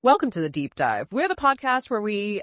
Welcome to the Deep Dive. We're the podcast where we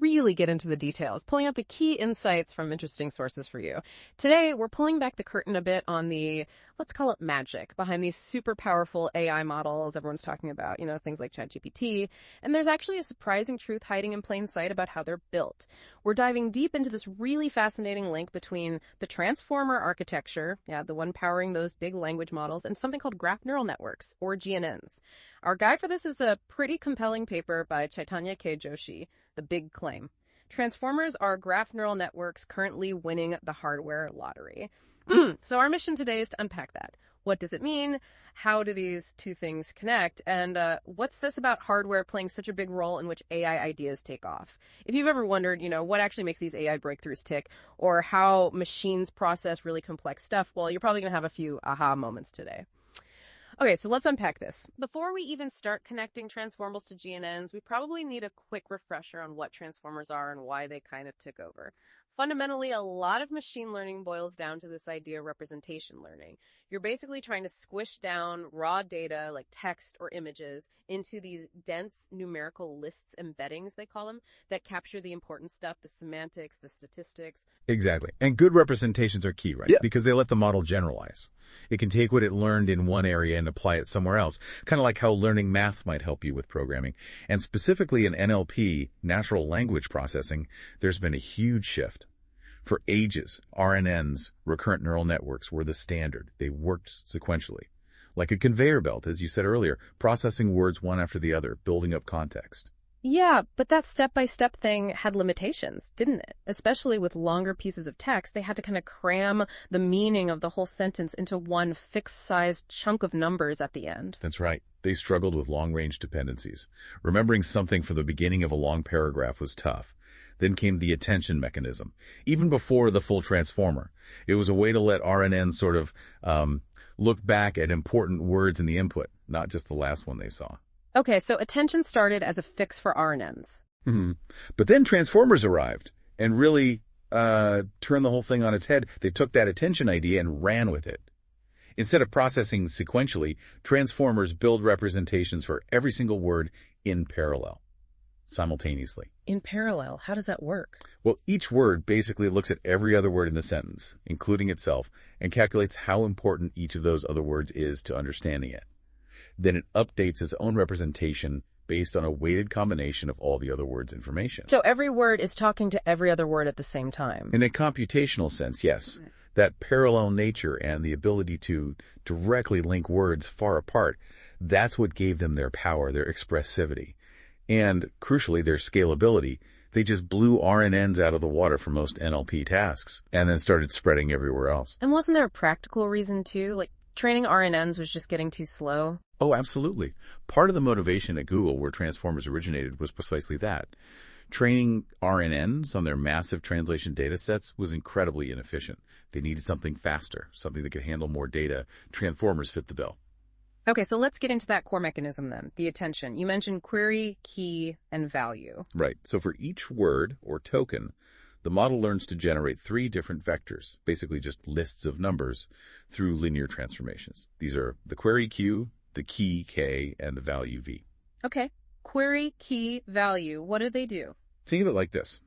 really get into the details, pulling out the key insights from interesting sources for you. Today, we're pulling back the curtain a bit on the, let's call it magic, behind these super powerful AI models everyone's talking about, things like ChatGPT. And there's actually a surprising truth hiding in plain sight about how they're built. We're diving deep into this really fascinating link between the transformer architecture, the one powering those big language models, and something called graph neural networks, or GNNs. Our guide for this is a pretty compelling paper by Chaitanya K. Joshi, The Big Claim. Transformers are graph neural networks currently winning the hardware lottery. So our mission today is to unpack that. What does it mean? How do these two things connect? And what's this about hardware playing such a big role in which AI ideas take off? If you've ever wondered, what actually makes these AI breakthroughs tick, or how machines process really complex stuff, well, you're probably going to have a few aha moments today. Okay, so let's unpack this. Before we even start connecting transformers to GNNs, we probably need a quick refresher on what transformers are and why they kind of took over. Fundamentally, a lot of machine learning boils down to this idea of representation learning. You're basically trying to squish down raw data like text or images into these dense numerical lists, embeddings, they call them, that capture the important stuff, the semantics, the statistics. Exactly. And good representations are key, right? Yeah. Because they let the model generalize. It can take what it learned in one area and apply it somewhere else, kind of like how learning math might help you with programming. And specifically in NLP, natural language processing, there's been a huge shift. For ages, RNNs, recurrent neural networks, were the standard. They worked sequentially. Like a conveyor belt, as you said earlier, processing words one after the other, building up context. Yeah, but that step-by-step thing had limitations, didn't it? Especially with longer pieces of text, they had to kind of cram the meaning of the whole sentence into one fixed-sized chunk of numbers at the end. That's right. They struggled with long-range dependencies. Remembering something from the beginning of a long paragraph was tough. Then came the attention mechanism. Even before the full transformer, it was a way to let RNNs sort of look back at important words in the input, not just the last one they saw. Okay, so attention started as a fix for RNNs. But then transformers arrived and really turned the whole thing on its head. They took that attention idea and ran with it. Instead of processing sequentially, transformers build representations for every single word in parallel, simultaneously. In parallel, how does that work? Well, each word basically looks at every other word in the sentence, including itself, and calculates how important each of those other words is to understanding it. Then it updates its own representation based on a weighted combination of all the other words' information. So every word is talking to every other word at the same time. In a computational sense, yes. That parallel nature and the ability to directly link words far apart, that's what gave them their power, their expressivity. And, crucially, their scalability. They just blew RNNs out of the water for most NLP tasks, and then started spreading everywhere else. And wasn't there a practical reason, too? Like, training RNNs was just getting too slow? Oh, absolutely. Part of the motivation at Google, where transformers originated, was precisely that. Training RNNs on their massive translation data sets was incredibly inefficient. They needed something faster, something that could handle more data. Transformers fit the bill. Okay, so let's get into that core mechanism then, the attention. You mentioned query, key, and value. Right. So for each word or token, the model learns to generate 3 different vectors, basically just lists of numbers, through linear transformations. These are the query Q, the key K, and the value V. Okay. Query, key, value. What do they do? Think of it like this.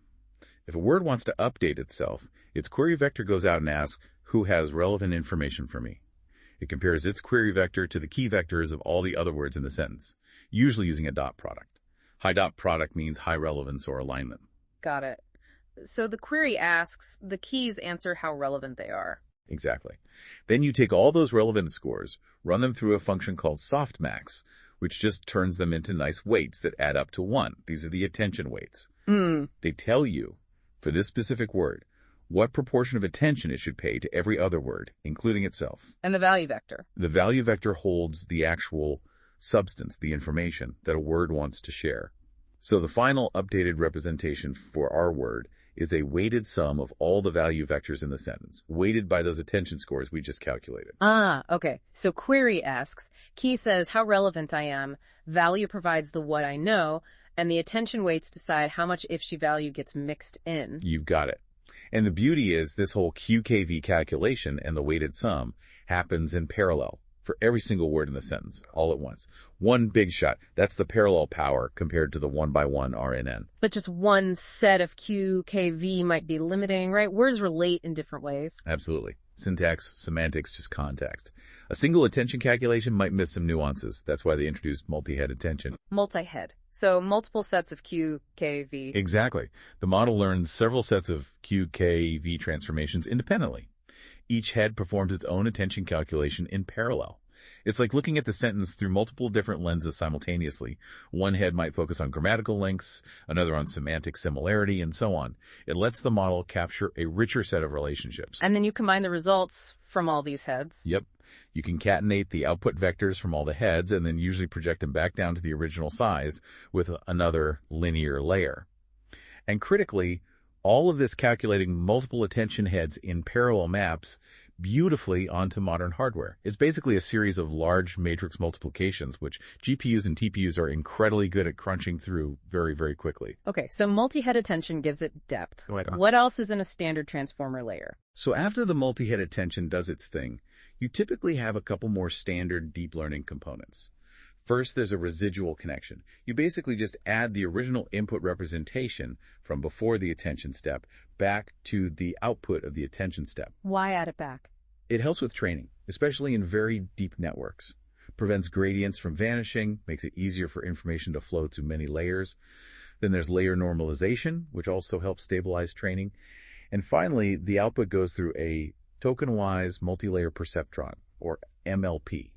If a word wants to update itself, its query vector goes out and asks, who has relevant information for me? It compares its query vector to the key vectors of all the other words in the sentence, usually using a dot product. High dot product means high relevance or alignment. Got it. So the query asks, the keys answer how relevant they are. Exactly. Then you take all those relevance scores, run them through a function called softmax, which just turns them into nice weights that add up to 1. These are the attention weights. They tell you, for this specific word, what proportion of attention it should pay to every other word, including itself. And the value vector? The value vector holds the actual substance, the information that a word wants to share. So the final updated representation for our word is a weighted sum of all the value vectors in the sentence, weighted by those attention scores we just calculated. Okay. So query asks, key says how relevant I am, value provides the what I know, and the attention weights decide how much if-she value gets mixed in. You've got it. And the beauty is this whole QKV calculation and the weighted sum happens in parallel. For for every single word in the sentence, all at once. One big shot. That's the parallel power compared to the one-by-one RNN. But just one set of QKV might be limiting, right? Words relate in different ways. Absolutely. Syntax, semantics, just context. A single attention calculation might miss some nuances. That's why they introduced multi-head attention. Multi-head. So multiple sets of QKV. Exactly. The model learns several sets of QKV transformations independently. Each head performs its own attention calculation in parallel. It's like looking at the sentence through multiple different lenses simultaneously. One head might focus on grammatical links, another on semantic similarity, and so on. It lets the model capture a richer set of relationships. And then you combine the results from all these heads. Yep. You concatenate the output vectors from all the heads and then usually project them back down to the original size with another linear layer. And critically, all of this calculating multiple attention heads in parallel maps beautifully onto modern hardware. It's basically a series of large matrix multiplications, which GPUs and TPUs are incredibly good at crunching through very, very quickly. Okay, so multi-head attention gives it depth. Go ahead. What else is in a standard transformer layer? So after the multi-head attention does its thing, you typically have a couple more standard deep learning components. First, there's a residual connection. You basically just add the original input representation from before the attention step back to the output of the attention step. Why add it back? It helps with training, especially in very deep networks. Prevents gradients from vanishing, makes it easier for information to flow through many layers. Then there's layer normalization, which also helps stabilize training. And finally, the output goes through a token-wise multi-layer perceptron, or MLP.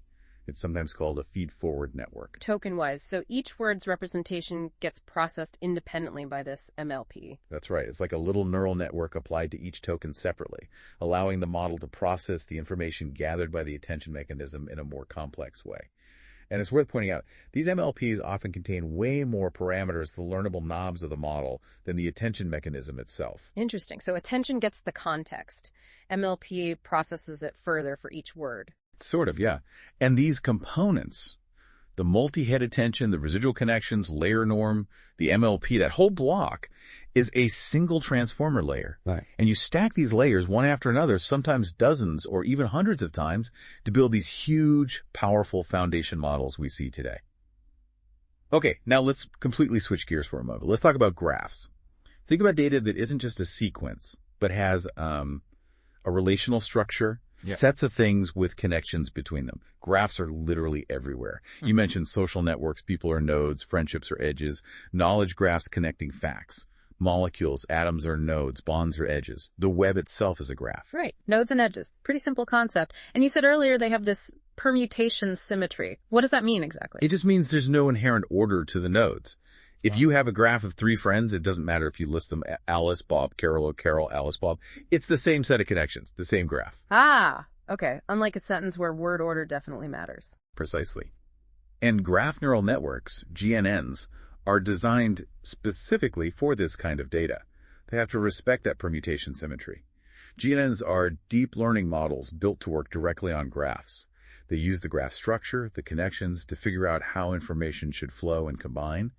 It's sometimes called a feed-forward network. Token-wise, so each word's representation gets processed independently by this MLP. That's right. It's like a little neural network applied to each token separately, allowing the model to process the information gathered by the attention mechanism in a more complex way. And it's worth pointing out, these MLPs often contain way more parameters, the learnable knobs of the model, than the attention mechanism itself. Interesting. So attention gets the context. MLP processes it further for each word. Sort of, yeah. And these components, the multi-head attention, the residual connections, layer norm, the MLP, that whole block is a single transformer layer. Right. And you stack these layers one after another, sometimes dozens or even hundreds of times, to build these huge, powerful foundation models we see today. Okay, now let's completely switch gears for a moment. Let's talk about graphs. Think about data that isn't just a sequence, but has a relational structure, sets of things with connections between them. Graphs are literally everywhere. You mentioned social networks, people are nodes, friendships are edges, knowledge graphs connecting facts. Molecules, atoms are nodes, bonds are edges. The web itself is a graph. Right. Nodes and edges. Pretty simple concept. And you said earlier they have this permutation symmetry. What does that mean exactly? It just means there's no inherent order to the nodes. If you have a graph of 3 friends, it doesn't matter if you list them Alice, Bob, Carol, or Carol, Alice, Bob. It's the same set of connections, the same graph. Ah, okay. Unlike a sentence where word order definitely matters. Precisely. And graph neural networks, GNNs, are designed specifically for this kind of data. They have to respect that permutation symmetry. GNNs are deep learning models built to work directly on graphs. They use the graph structure, the connections, to figure out how information should flow and combine.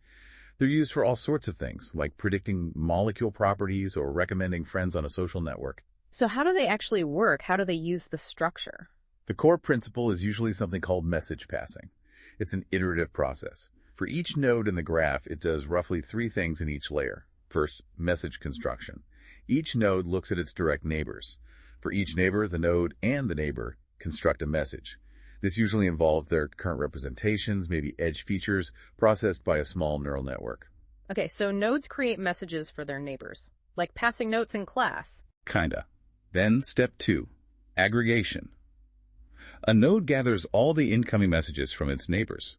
They're used for all sorts of things, like predicting molecule properties or recommending friends on a social network. So how do they actually work? How do they use the structure? The core principle is usually something called message passing. It's an iterative process. For each node in the graph, it does roughly 3 things in each layer. First, message construction. Each node looks at its direct neighbors. For each neighbor, the node and the neighbor construct a message. This usually involves their current representations, maybe edge features, processed by a small neural network. Okay, so nodes create messages for their neighbors, like passing notes in class. Kinda. Then step 2, aggregation. A node gathers all the incoming messages from its neighbors.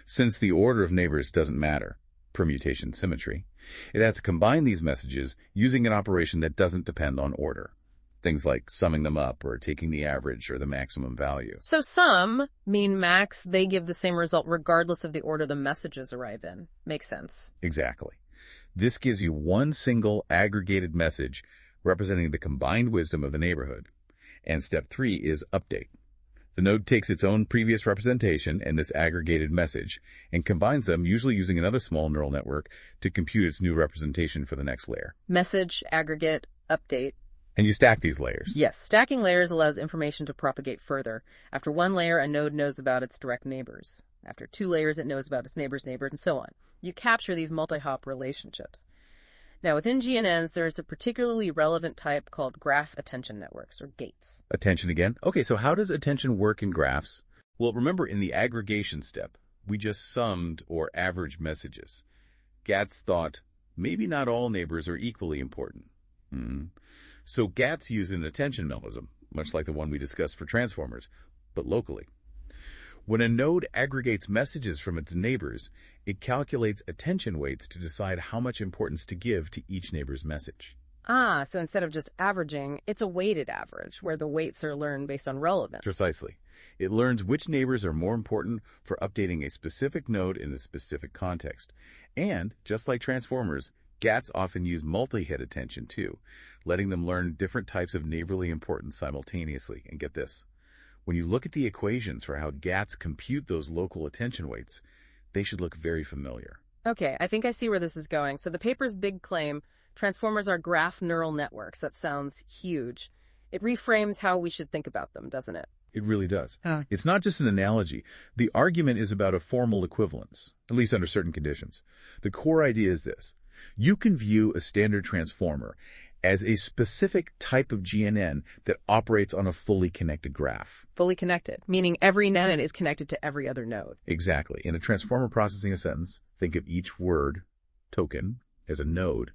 Since the order of neighbors doesn't matter, permutation symmetry, it has to combine these messages using an operation that doesn't depend on order. Things like summing them up or taking the average or the maximum value. So sum, mean max, they give the same result regardless of the order the messages arrive in. Makes sense. Exactly. This gives you one single aggregated message representing the combined wisdom of the neighborhood. And step 3 is update. The node takes its own previous representation and this aggregated message and combines them, usually using another small neural network, to compute its new representation for the next layer. Message, aggregate, update. And you stack these layers. Yes, stacking layers allows information to propagate further. After one layer, a node knows about its direct neighbors. After 2 layers, it knows about its neighbor's neighbor, and so on. You capture these multi-hop relationships. Now, within GNNs, there is a particularly relevant type called graph attention networks, or gates. Attention again? Okay, so how does attention work in graphs? Well, remember in the aggregation step, we just summed or averaged messages. GATS thought maybe not all neighbors are equally important. So GATS use an attention mechanism, much like the one we discussed for transformers, but locally. When a node aggregates messages from its neighbors, it calculates attention weights to decide how much importance to give to each neighbor's message. Ah, so instead of just averaging, it's a weighted average, where the weights are learned based on relevance. Precisely. It learns which neighbors are more important for updating a specific node in a specific context. And, just like transformers, GATs often use multi-head attention too, letting them learn different types of neighborly importance simultaneously. And get this, when you look at the equations for how GATs compute those local attention weights, they should look very familiar. Okay, I think I see where this is going. So the paper's big claim, transformers are graph neural networks. That sounds huge. It reframes how we should think about them, doesn't it? It really does. It's not just an analogy. The argument is about a formal equivalence, at least under certain conditions. The core idea is this. You can view a standard transformer as a specific type of GNN that operates on a fully connected graph. Fully connected, meaning every node is connected to every other node. Exactly. In a transformer processing a sentence, think of each word, token, as a node.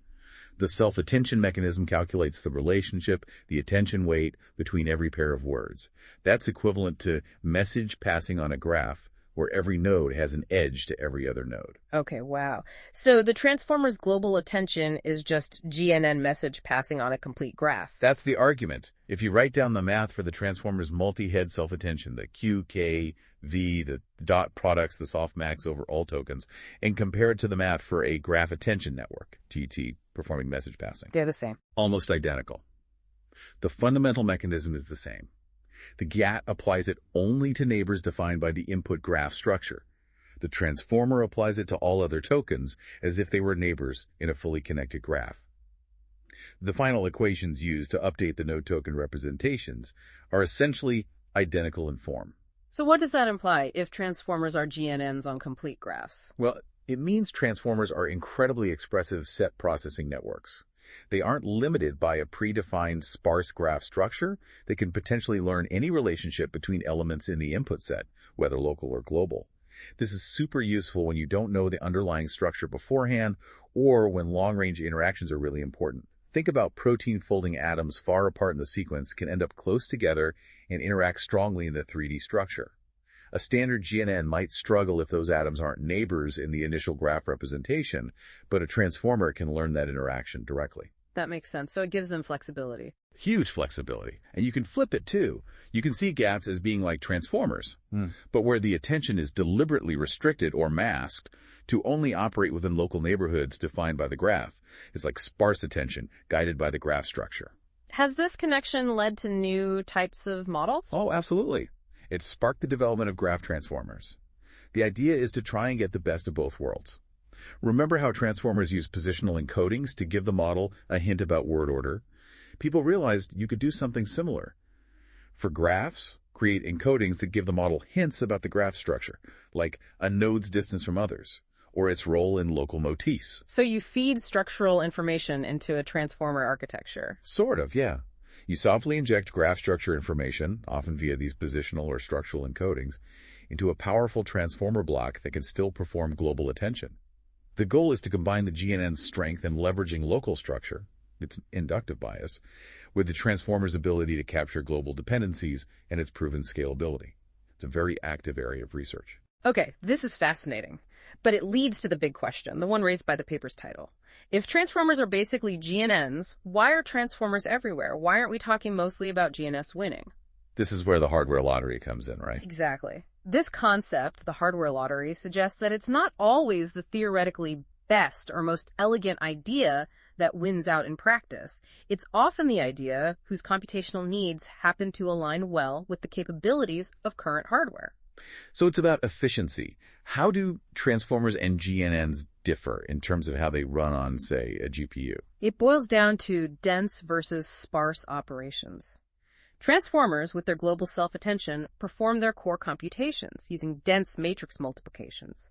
The self-attention mechanism calculates the relationship, the attention weight between every pair of words. That's equivalent to message passing on a graph, where every node has an edge to every other node. Okay, wow. So the transformer's global attention is just GNN message passing on a complete graph. That's the argument. If you write down the math for the transformer's multi-head self-attention, the Q, K, V, the dot products, the softmax over all tokens, and compare it to the math for a graph attention network, GT, performing message passing. They're the same. Almost identical. The fundamental mechanism is the same. The GAT applies it only to neighbors defined by the input graph structure. The transformer applies it to all other tokens as if they were neighbors in a fully connected graph. The final equations used to update the node token representations are essentially identical in form. So what does that imply if transformers are GNNs on complete graphs? Well, it means transformers are incredibly expressive set processing networks. They aren't limited by a predefined sparse graph structure. They can potentially learn any relationship between elements in the input set, whether local or global. This is super useful when you don't know the underlying structure beforehand or when long-range interactions are really important. Think about protein folding atoms far apart in the sequence can end up close together and interact strongly in the 3D structure. A standard GNN might struggle if those atoms aren't neighbors in the initial graph representation, but a transformer can learn that interaction directly. That makes sense. So it gives them flexibility. Huge flexibility. And you can flip it too. You can see GATs as being like transformers, but where the attention is deliberately restricted or masked to only operate within local neighborhoods defined by the graph. It's like sparse attention guided by the graph structure. Has this connection led to new types of models? Oh, absolutely. It sparked the development of graph transformers. The idea is to try and get the best of both worlds. Remember how transformers use positional encodings to give the model a hint about word order? People realized you could do something similar. For graphs, create encodings that give the model hints about the graph structure, like a node's distance from others, or its role in local motifs. So you feed structural information into a transformer architecture. Sort of, yeah. You softly inject graph structure information, often via these positional or structural encodings, into a powerful transformer block that can still perform global attention. The goal is to combine the GNN's strength in leveraging local structure, its inductive bias, with the transformer's ability to capture global dependencies and its proven scalability. It's a very active area of research. Okay, this is fascinating. But it leads to the big question, the one raised by the paper's title. If transformers are basically GNNs, why are transformers everywhere? Why aren't we talking mostly about GNS winning? This is where the hardware lottery comes in, right? Exactly. This concept, the hardware lottery, suggests that it's not always the theoretically best or most elegant idea that wins out in practice. It's often the idea whose computational needs happen to align well with the capabilities of current hardware. So it's about efficiency. How do transformers and GNNs differ in terms of how they run on, say, a GPU? It boils down to dense versus sparse operations. Transformers, with their global self-attention, perform their core computations using dense matrix multiplications.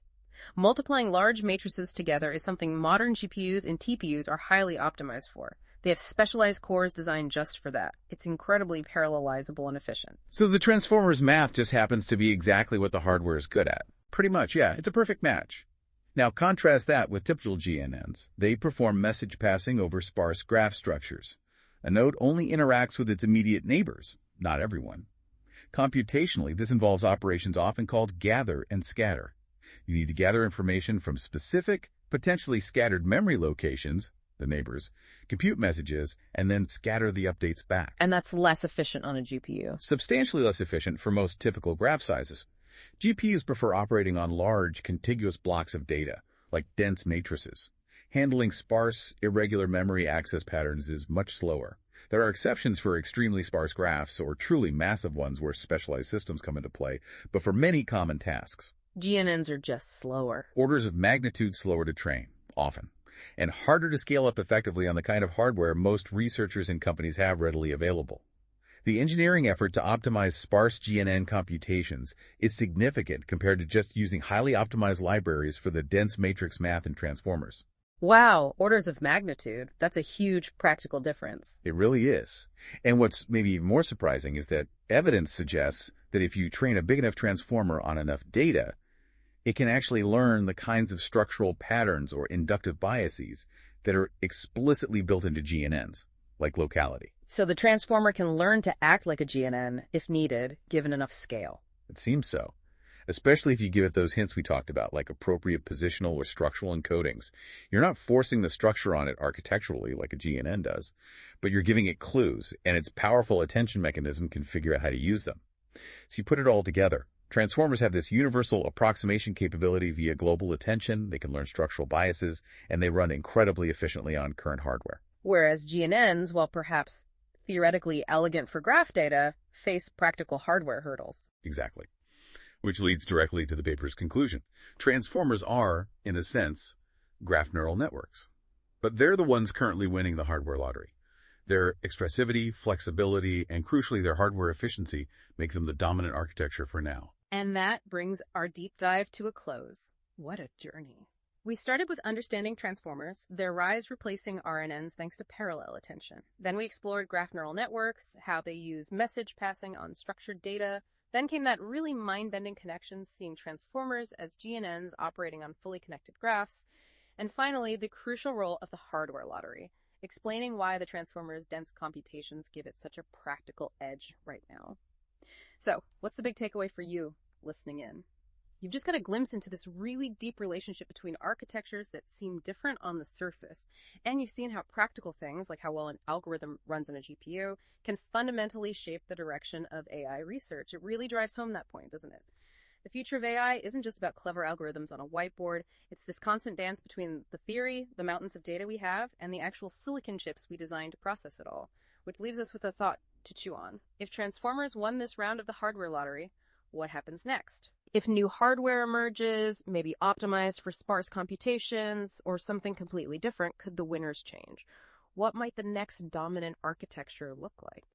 Multiplying large matrices together is something modern GPUs and TPUs are highly optimized for. They have specialized cores designed just for that. It's incredibly parallelizable and efficient. So the transformer's math just happens to be exactly what the hardware is good at. Pretty much, yeah, it's a perfect match. Now contrast that with typical GNNs. They perform message passing over sparse graph structures. A node only interacts with its immediate neighbors, not everyone. Computationally, this involves operations often called gather and scatter. You need to gather information from specific, potentially scattered memory locations, the neighbors, compute messages, and then scatter the updates back. And that's less efficient on a GPU. Substantially less efficient for most typical graph sizes. GPUs prefer operating on large, contiguous blocks of data, like dense matrices. Handling sparse, irregular memory access patterns is much slower. There are exceptions for extremely sparse graphs or truly massive ones where specialized systems come into play, but for many common tasks, GNNs are just slower. orders of magnitude slower to train, often, and harder to scale up effectively on the kind of hardware most researchers and companies have readily available. The engineering effort to optimize sparse GNN computations is significant compared to just using highly optimized libraries for the dense matrix math and transformers. Wow, orders of magnitude. That's a huge practical difference. It really is. And what's maybe even more surprising is that evidence suggests that if you train a big enough transformer on enough data, it can actually learn the kinds of structural patterns or inductive biases that are explicitly built into GNNs, like locality. So the transformer can learn to act like a GNN if needed, given enough scale. It seems so, especially if you give it those hints we talked about, like appropriate positional or structural encodings. You're not forcing the structure on it architecturally like a GNN does, but you're giving it clues, and its powerful attention mechanism can figure out how to use them. So you put it all together. Transformers have this universal approximation capability via global attention, they can learn structural biases, and they run incredibly efficiently on current hardware. Whereas GNNs, while perhaps theoretically elegant for graph data, face practical hardware hurdles. Exactly. Which leads directly to the paper's conclusion. Transformers are, in a sense, graph neural networks. But they're the ones currently winning the hardware lottery. Their expressivity, flexibility, and crucially their hardware efficiency make them the dominant architecture for now. And that brings our deep dive to a close. What a journey. We started with understanding transformers, their rise replacing RNNs thanks to parallel attention. Then we explored graph neural networks, how they use message passing on structured data. Then came that really mind-bending connection, seeing transformers as GNNs operating on fully connected graphs. And finally, the crucial role of the hardware lottery, explaining why the transformer's dense computations give it such a practical edge right now. So, what's the big takeaway for you listening in? You've just got a glimpse into this really deep relationship between architectures that seem different on the surface. And you've seen how practical things, like how well an algorithm runs on a GPU, can fundamentally shape the direction of AI research. It really drives home that point, doesn't it? The future of AI isn't just about clever algorithms on a whiteboard. It's this constant dance between the theory, the mountains of data we have, and the actual silicon chips we designed to process it all. Which leaves us with a thought to chew on. If transformers won this round of the hardware lottery, what happens next? If new hardware emerges, maybe optimized for sparse computations, or something completely different, could the winners change? What might the next dominant architecture look like?